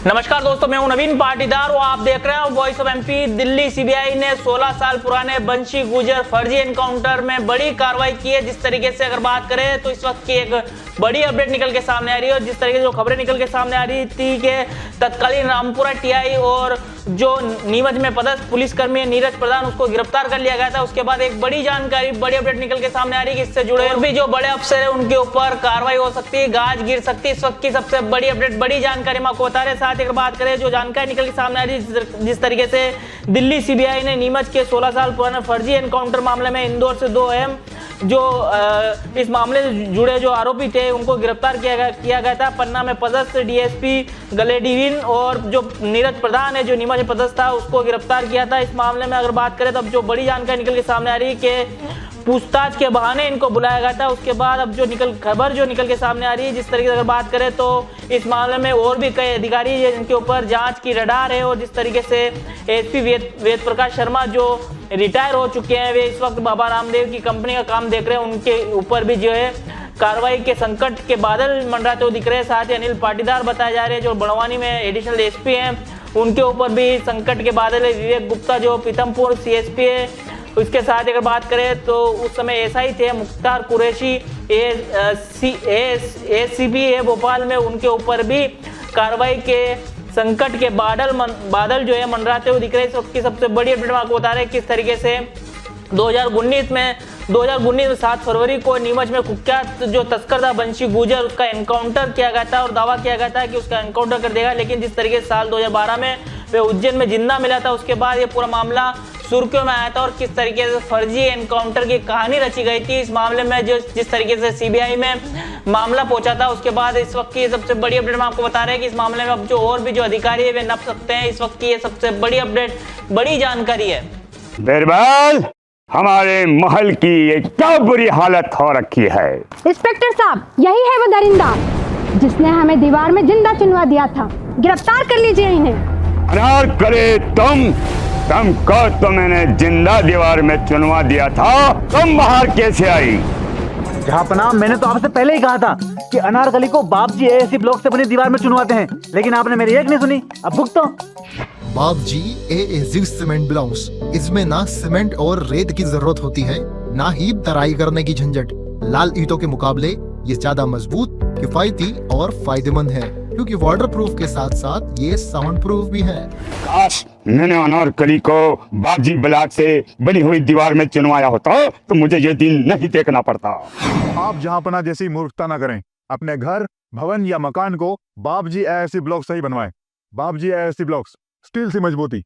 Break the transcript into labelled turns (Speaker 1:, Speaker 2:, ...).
Speaker 1: नमस्कार दोस्तों, मैं हूं नवीन पाटीदार और आप देख रहे हैं voice of MP. Delhi CBI ने 16 साल पुराने बंशी गुर्जर फर्जी एनकाउंटर में बड़ी कार्रवाई की है। जिस तरीके से अगर बात करें तो इस वक्त की एक बड़ी अपडेट निकल के सामने आ रही है और जिस तरीके से जो खबरें निकल के सामने आ रही थी कि तत्कालीन रामपुरा टीआई और जो नीमच में पदस्थ पुलिसकर्मी नीरज प्रधान, उसको गिरफ्तार कर लिया गया था। उसके बाद एक बड़ी जानकारी, बड़ी अपडेट निकल के सामने आ रही है कि इससे जुड़े और भी जो बड़े अफसर है उनके ऊपर कार्रवाई हो सकती है, गाज गिर सकती है। इस वक्त की सबसे बड़ी अपडेट, बड़ी जानकारी हम आपको बता रहे हैं। साथ ही अगर बात करें जो जानकारी निकल के सामने आ रही है, जिस तरीके से दिल्ली सीबीआई ने नीमच के 16 साल पुराने फर्जी एनकाउंटर मामले में इंदौर से 2 अहम जो इस मामले से जुड़े जो आरोपी थे उनको गिरफ्तार किया गया था। पन्ना में पदस्थ डीएसपी गलेडीविन और जो नीरज प्रधान है जो नीमच में पदस्थ था उसको गिरफ्तार किया था। इस मामले में अगर बात करें तो अब जो बड़ी जानकारी निकल के सामने आ रही है कि पूछताछ के बहाने इनको बुलाया गया था। उसके बाद अब जो खबर निकल के सामने आ रही है, जिस तरीके से अगर बात करें तो इस मामले में और भी कई अधिकारी हैं जिनके ऊपर जांच की रडार है। और जिस तरीके से एसपी वेद प्रकाश शर्मा जो रिटायर हो चुके हैं, वे इस वक्त बाबा रामदेव की कंपनी का काम देख रहे हैं, उनके ऊपर भी जो है कार्रवाई के संकट के बादल मंडराते हुए दिख रहे हैं। साथ ही अनिल पाटीदार बताए जा रहे हैं जो बड़वानी में एडिशनल एसपी हैं, उनके ऊपर भी संकट के बादल है। विवेक गुप्ता जो पीतमपुर सीएसपी है, उसके साथ अगर बात करें तो उस समय एसआई थे मुख्तार कुरैशी एसीपी है भोपाल में, उनके ऊपर भी कार्रवाई के संकट के बादल जो है मंडराते हुए दिख रहे हैं। इस वक्त की सबसे बड़ी अपडेट में आपको बता रहे हैं किस तरीके से 2019 में 7 फरवरी को नीमच में कुख्यात जो तस्कर था बंशी गुर्जर, उसका एनकाउंटर किया गया था और दावा किया गया था कि उसका एनकाउंटर कर देगा। लेकिन जिस तरीके से साल 2012 में वे उज्जैन में जिंदा मिला था, उसके बाद ये पूरा मामला सुर्खियों में आया था और किस तरीके से फर्जी एनकाउंटर की कहानी रची गई थी इस मामले में। जो जिस तरीके से सीबीआई में मामला पहुंचा था, उसके बाद इस वक्त की सबसे बड़ी अपडेट मैं आपको बता रहे हैं कि इस मामले में अब जो और भी जो अधिकारी है वे नप सकते हैं। इस वक्त की ये सबसे बड़ी अपडेट, बड़ी जानकारी है।
Speaker 2: बिरबल, हमारे महल की ये क्या बुरी हालत हो रखी है।
Speaker 3: इंस्पेक्टर साहब, यही है वो दरिंदा जिसने हमें दीवार में जिंदा चुनवा दिया था। गिरफ्तार कर लीजिए इन्हें।
Speaker 2: अनार करे तुमको तो मैंने जिंदा दीवार में चुनवा दिया था, तुम बाहर कैसे आई?
Speaker 4: जहांपनाह, मैंने तो आपसे पहले ही कहा था कि अनारकली को बाप जी एएससी ब्लॉक से बनी दीवार में चुनवाते हैं, लेकिन आपने मेरी एक नहीं सुनी। अब भुगतो।
Speaker 5: बाप जी एएससी सीमेंट ब्लॉक्स, इसमें ना सीमेंट और रेत की जरूरत होती है, ना ही तराई करने की झंझट। लाल ईंटों के मुकाबले ये ज्यादा मजबूत, किफायती और फायदेमंद है, क्योंकि वाटर प्रूफ के साथ साथ ये साउंड प्रूफ भी है।
Speaker 2: काश मैंने अनारकली को बाजी ब्लॉक से बनी हुई दीवार में चुनवाया होता तो मुझे ये दिन नहीं देखना पड़ता।
Speaker 6: आप जहांपना जैसी मूर्खता न करें। अपने घर, भवन या मकान को बाप जी एएससी ब्लॉक से ही बनवाएं। बाप जी एएससी ब्लॉक्स, स्टील से मजबूती।